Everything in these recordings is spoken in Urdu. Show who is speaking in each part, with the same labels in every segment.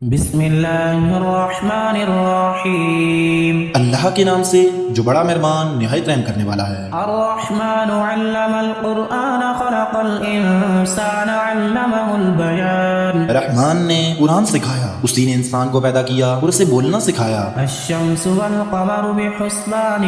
Speaker 1: بسم اللہ الرحمن الرحیم۔
Speaker 2: اللہ کے نام سے جو بڑا مہربان نہایت رحم کرنے والا ہے۔
Speaker 1: الرحمن علم القرآن خلق الانسان علمہ البیان۔
Speaker 2: رحمان نے قرآن سکھایا، اسی نے انسان کو پیدا کیا اور اسے بولنا سکھایا۔
Speaker 1: الشمس والقمر بحسبان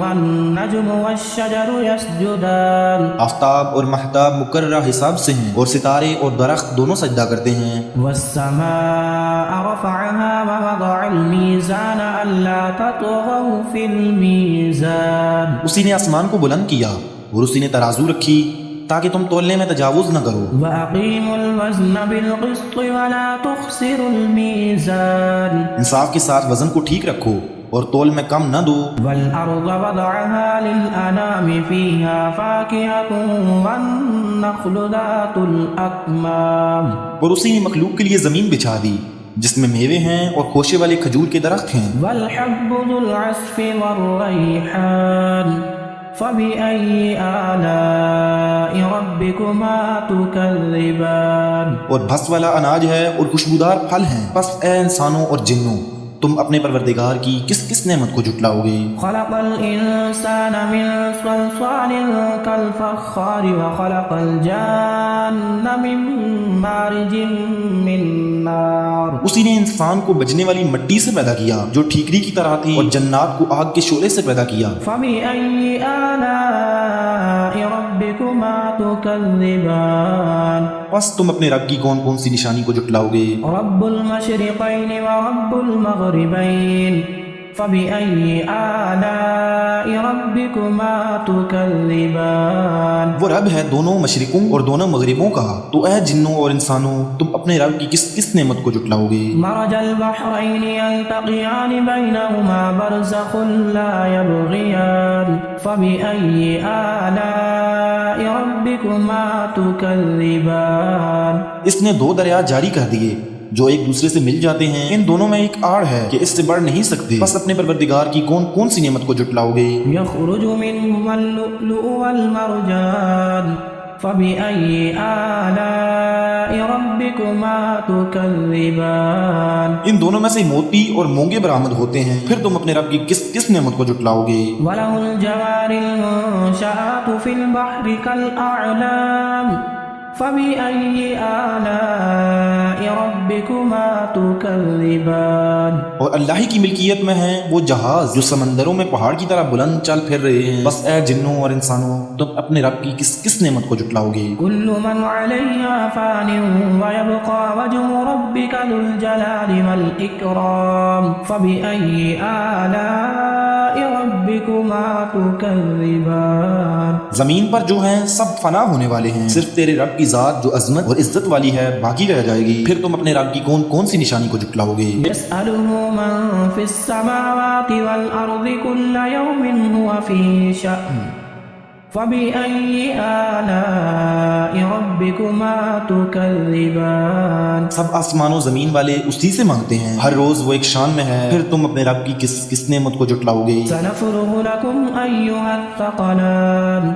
Speaker 1: والنجم والشجر يسجدان۔
Speaker 2: آفتاب اور مہتاب مقررہ حساب سے ہیں اور ستارے اور درخت دونوں سجدہ کرتے ہیں۔
Speaker 1: والسماء رفعها ووضع الميزان ألا تطغوا في الميزان۔
Speaker 2: اسی نے آسمان کو بلند کیا اور اسی نے ترازو رکھی تاکہ تم تولنے میں تجاوز نہ کرو۔
Speaker 1: وَأَقِيمُوا الْوَزْنَ بِالْقِسْطِ وَلَا تُخْسِرُوا الْمِيزَانَ۔
Speaker 2: انصاف کے ساتھ وزن کو ٹھیک رکھو اور تول میں کم نہ دو۔
Speaker 1: وَالْأَرْضَ وَضَعَهَا لِلْأَنَامِ فِيهَا فَاكِهَةٌ وَالنَّخْلُ ذَاتُ الْأَكْمَامِ۔
Speaker 2: اور اسی نے مخلوق کے لیے زمین بچھا دی جس میں میوے ہیں اور خوشے والے کھجور کے درخت ہیں۔
Speaker 1: وَالْحَبُّ ذُو الْعَصْفِ وَالرَّيْحَانُ فَبِأَيِّ آلَاءِ رَبِّكُمَا تُكَذِّبَانِ۔
Speaker 2: اور بھس والا اناج ہے اور خوشبودار پھل ہیں، پس اے انسانوں اور جنوں تم اپنے پروردگار کی کس کس نعمت کو جھٹلاؤ گے۔
Speaker 1: خلق الانسان من صلصال كالفخار وخلق الجان من مارج من نار۔
Speaker 2: اسی نے انسان کو بجنے والی مٹی سے پیدا کیا جو ٹھیکری کی طرح تھی، اور جنات کو آگ کے شعلے سے پیدا کیا۔
Speaker 1: فبأي آلاء ربكما تكذبان۔
Speaker 2: پس تم اپنے رب کی کون کون سی نشانی کو جھٹلاؤ گے۔
Speaker 1: رب المشرقين ورب المغربين فبأي آلاء ربكما تكذبان۔
Speaker 2: وہ رب ہے دونوں مشرقوں اور دونوں مغربوں کا، تو اے جنوں اور انسانوں تم اپنے رب کی کس کس نعمت کو جھٹلاؤ گے۔
Speaker 1: مرج البحرين يلتقيان بينهما برزخ لا يبغيان فبأي آلاء ربكما تكذبان۔
Speaker 2: اس نے دو دریا جاری کر دیے جو ایک دوسرے سے مل جاتے ہیں، ان دونوں میں ایک آڑ ہے کہ اس سے بڑھ نہیں سکتے، بس اپنے پروردگار کی کون کون سی نعمت کو جھٹلاؤ گے۔
Speaker 1: يخرج منهما اللؤلؤ والمرجان فبأي آلاء ربكما تكذبان۔
Speaker 2: ان دونوں میں سے موتی اور مونگے برآمد ہوتے ہیں، پھر تم اپنے رب کی کس کس نعمت کو جھٹلاؤ گے۔
Speaker 1: وله الجوار المنشآت في البحر كالأعلام فبأي آلاء ربكما تكذبان۔
Speaker 2: اور اللہ ہی کی ملکیت میں ہیں وہ جہاز جو سمندروں میں پہاڑ کی طرح بلند چل پھر رہے ہیں، بس اے جنوں اور انسانوں تم اپنے رب کی کس کس نعمت کو جھٹلاؤ گے۔
Speaker 1: كل من عليها فان ويبقى وجه ربك ذو الجلال والإكرام فبأي آلاء ربكما تكذبان۔
Speaker 2: زمین پر جو ہیں سب فنا ہونے والے ہیں، صرف تیرے رب کی ذات جو عظمت اور عزت والی ہے باقی رہ جائے گی، پھر تم اپنے رب کی کون کون سی نشانی کو جھٹلاؤ گے۔
Speaker 1: يسأله من في السماوات والأرض كل يوم هو في شأن فبأي آلاء ربكما تكذبان۔
Speaker 2: سب آسمان و زمین والے اسی سے مانگتے ہیں، ہر روز وہ ایک شان میں ہے، پھر تم اپنے رب کی کس کس نعمت کو جھٹلاؤ گے۔
Speaker 1: سنفرغ لكم أيها الثقلان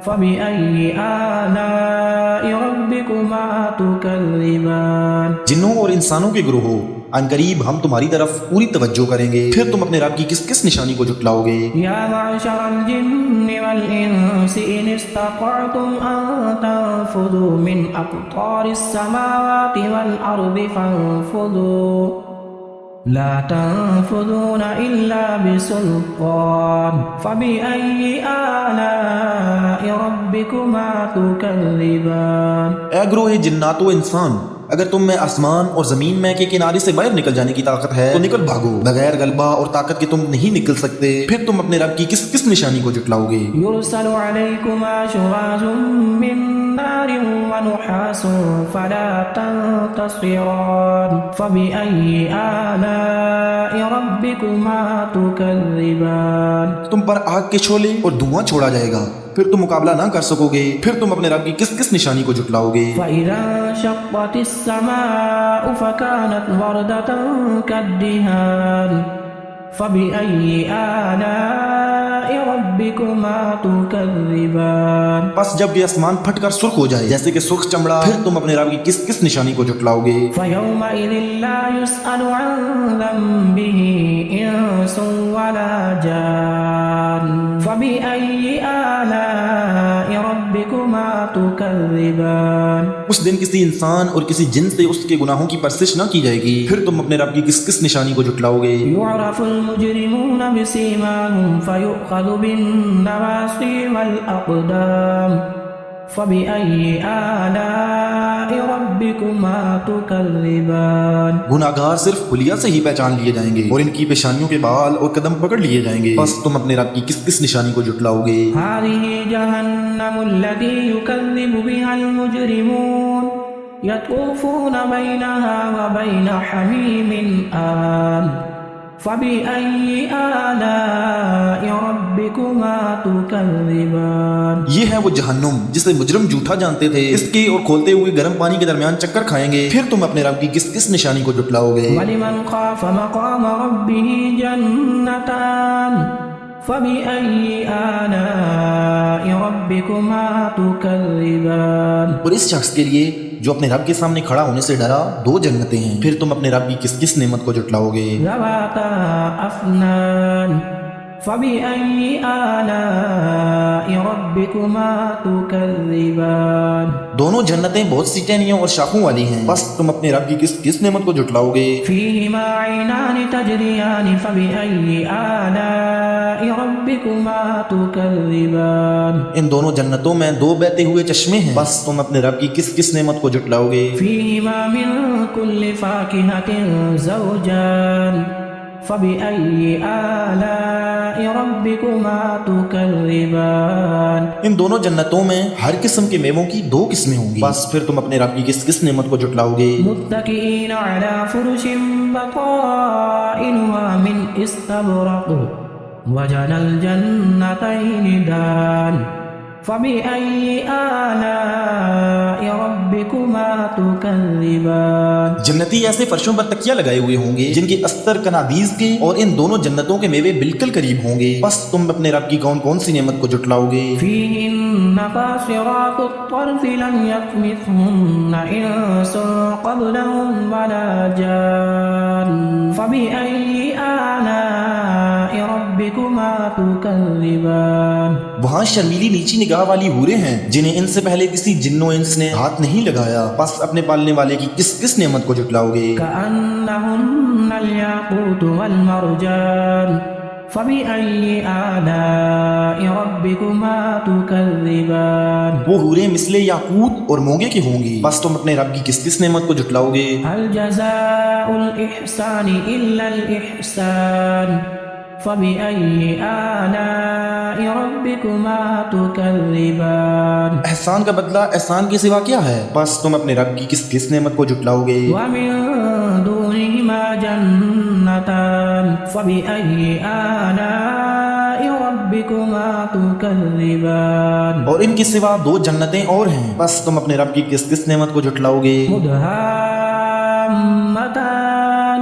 Speaker 1: فبأي آلاء ربكما تكذبان۔
Speaker 2: جنوں اور انسانوں کے گروہوں عنقریب ہم تمہاری طرف پوری توجہ کریں گے، پھر تم اپنے رب کی کس کس نشانی کو جھٹلاؤ گے۔
Speaker 1: يا معشر الجن والإنس إن استطعتم أن تنفذوا من أقطار السماوات والأرض فانفذوا لا تنفذون إلا بسلطان فبأي آلاء ربكما تكذبان۔
Speaker 2: اے گروہ جنات و انسان، اگر تم میں آسمان اور زمین میں کے کنارے سے باہر نکل جانے کی طاقت ہے تو نکل بھاگو، بغیر غلبہ اور طاقت کے تم نہیں نکل سکتے، پھر تم اپنے رب کی کس کس نشانی کو جھٹلاؤ گے۔
Speaker 1: يرسل عليكما شواظ من نار ونحاس فلا تنتصران فبأي آلاء ربكما تكذبان۔
Speaker 2: تم پر آگ کے شعلے اور دھواں چھوڑا جائے گا، پھر تم مقابلہ نہ کر سکو گے، پھر تم اپنے رب کی کس کس نشانی کو جھٹلاؤ گے۔
Speaker 1: فإذا انشقت السماء فكانت وردة كالدهان فبأي آلاء ربكما تكذبان
Speaker 2: بس جب یہ آسمان پھٹ کر سرخ ہو جائے جیسے کہ سرخ چمڑا، پھر تم اپنے رب کی کس کس نشانی کو جھٹلاؤ گے؟
Speaker 1: فيومئذ لا يسأل عن ذنبه إنس ولا جان فبأي آلاء ربكما تكذبان
Speaker 2: اس دن کسی انسان اور کسی جن سے اس کے گناہوں کی پرسش نہ کی جائے گی، پھر تم اپنے رب کی کس کس نشانی کو جھٹلاؤ گے؟
Speaker 1: يعرف المجرمون بسيماهم فيؤخذ بالنواصي والأقدام فبأي آلاء ربكما تكذبان
Speaker 2: گناہگار صرف حلیہ سے ہی پہچان لیے جائیں گے اور ان کی پیشانیوں کے بال اور قدم پکڑ لیے جائیں گے، بس تم اپنے رب کی کس کس نشانی کو جھٹلاؤ گے؟
Speaker 1: هذه جهنم التي يكذب بها المجرمون يطوفون بينها وبين حميم آن فبأي آلاء ربكما تكذبان
Speaker 2: یہ ہے وہ جہنم جسے مجرم جھوٹا جانتے تھے، اس کے اور کھولتے ہوئے گرم پانی کے درمیان چکر کھائیں گے، پھر تم اپنے رب کی کس کس نشانی کو جھٹلاؤ گے؟
Speaker 1: ولمن خاف مقام ربه جنتان فبأي آلاء ربكما تكذبان
Speaker 2: اور اس شخص کے لیے جو اپنے رب کے سامنے کھڑا ہونے سے ڈرا، دو جنتیں ہیں، پھر تم اپنے رب کی کس کس نعمت کو جھٹلاؤ گے؟
Speaker 1: ذواتا أفنان فبأي آلاء ربكما تكذبان
Speaker 2: دونوں جنتیں بہت سی ٹہنیوں اور شاخوں والی ہیں، بس تم اپنے رب کی کس کس نعمت کو جھٹلاؤ گے؟
Speaker 1: فيهما عينان تجريان فبأي آلاء ربكما تكذبان
Speaker 2: ان دونوں جنتوں میں دو بہتے ہوئے چشمے ہیں، بس تم اپنے رب کی کس کس نعمت کو جھٹلاؤ گے؟
Speaker 1: فيهما من كل فاكهة زوجان فبأي آلاء ربكما تكذبان
Speaker 2: ان دونوں جنتوں میں ہر قسم کے میووں کی دو قسمیں ہوں گی، بس پھر تم اپنے رب کی کس کس نعمت کو جھٹلاؤ گے؟
Speaker 1: متكئين على فرش بطائنها من استبرق وجنى الجنتين دان فبأي آلاء ربكما تكذبان
Speaker 2: جنتی ایسے فرشوں پر تکیہ لگائے ہوئے ہوں گے جن کے استر کنادیز کے اور ان دونوں جنتوں کے میوے بالکل قریب ہوں گے، بس تم اپنے رب کی کون کون سی نعمت کو جھٹلاؤ گے؟
Speaker 1: فيهن قاصرات الطرف لم يطمثهن إنس قبلهم ولا جان فبأي آلاء ربكما تكذبان
Speaker 2: وہاں شرمیلی نیچی نگاہ والی حوریں ہیں جنہیں ان سے پہلے کسی جن و انس نے ہاتھ نہیں لگایا، بس اپنے پالنے والے کی کس کس نعمت کو جھٹلاؤ گے؟
Speaker 1: كأنهن الياقوت والمرجان فبأي آلاء ربكما تكذبان
Speaker 2: وہ حوریں مثل یاقوت اور مونگے کی ہوں گی، بس تم اپنے رب کی کس کس نعمت کو جھٹلاؤ گے؟
Speaker 1: هل جزاء الإحسان إلا الإحسان فبأي آلاء ربكما تكذبان
Speaker 2: احسان کا بدلہ احسان کے سوا کیا ہے، بس تم اپنے رب کی کس کس نعمت کو جھٹلاؤ گے؟
Speaker 1: ومن دونهما جنتان فبأي آلاء ربكما تكذبان
Speaker 2: اور ان کے سوا دو جنتیں اور ہیں، بس تم اپنے رب کی کس کس نعمت کو جھٹلاؤ گے؟
Speaker 1: مدهامتان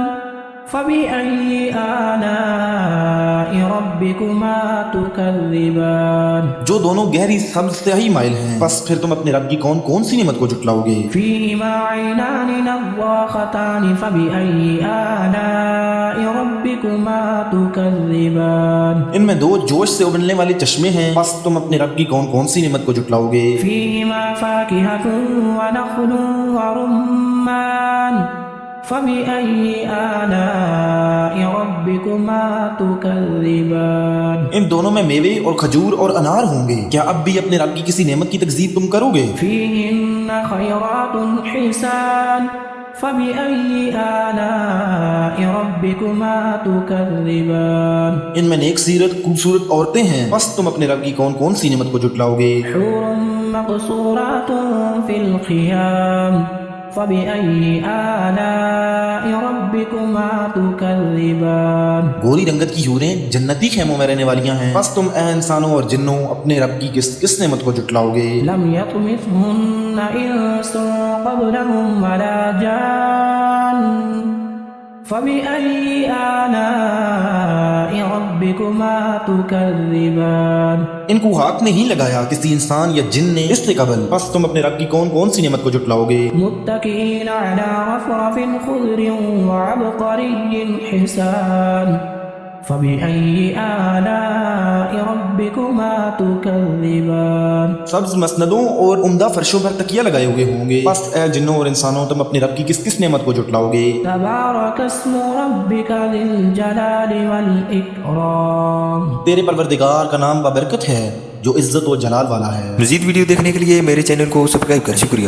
Speaker 1: فبأي آلاء ربكما تكذبان
Speaker 2: جو دونوں گہری سبز سیاہی مائل ہیں، بس پھر تم اپنے رب کی کون کون سی نعمت کو جھٹلاؤ گے؟
Speaker 1: فيهما عينان نضاختان فبأي آلاء ربكما تكذبان
Speaker 2: ان میں دو جوش سے ابلنے والے چشمے ہیں، بس تم اپنے رب کی کون کون سی نعمت کو جھٹلاؤ گے؟
Speaker 1: فيهما فاكهة ونخل ورمان فبأي آلاء ربكما تكذبان
Speaker 2: ان دونوں میں میوے اور کھجور اور انار ہوں گے، کیا اب بھی اپنے رب کی کسی نعمت کی تکذیب تم کرو گے؟
Speaker 1: فيهن خيرات حسان فبأي آلاء ربكما تكذبان
Speaker 2: ان میں نیک سیرت خوبصورت عورتیں ہیں، بس تم اپنے رب کی کون کون سی نعمت کو جھٹلاؤ گے؟
Speaker 1: حور مقصورات في الخيام فبأي آلاء ربكما تكذبان
Speaker 2: گوری رنگت کی حوریں جنتی خیموں میں رہنے والیاں ہیں، بس تم اے انسانوں اور جنوں اپنے رب کی کس کس نعمت کو جھٹلاؤ گے؟
Speaker 1: لم يطمثهن إنس قبلهم ولا جان فبأي آلاء ربكما تكذبان
Speaker 2: ان کو ہاتھ نہیں لگایا کسی انسان یا جن نے اس سے قبل، پس تم اپنے رب کی کون کون سی نعمت کو جھٹلاؤ گے؟
Speaker 1: متكئين على رفرف خضر وعبقري حسان فبأي آلاء ربكما تكذبان
Speaker 2: سبز مسندوں اور عمدہ فرشوں پر تکیہ لگائے ہوئے ہوں گے، پس اے جنوں اور انسانوں تم اپنے رب کی کس کس نعمت کو جھٹلاؤ گے؟
Speaker 1: تبارك اسم ربك ذي الجلال والإكرام
Speaker 2: تیرے پروردگار کا نام بابرکت ہے جو عزت و جلال والا ہے۔
Speaker 3: مزید ویڈیو دیکھنے کے لیے میرے چینل کو سبسکرائب کریں، شکریہ۔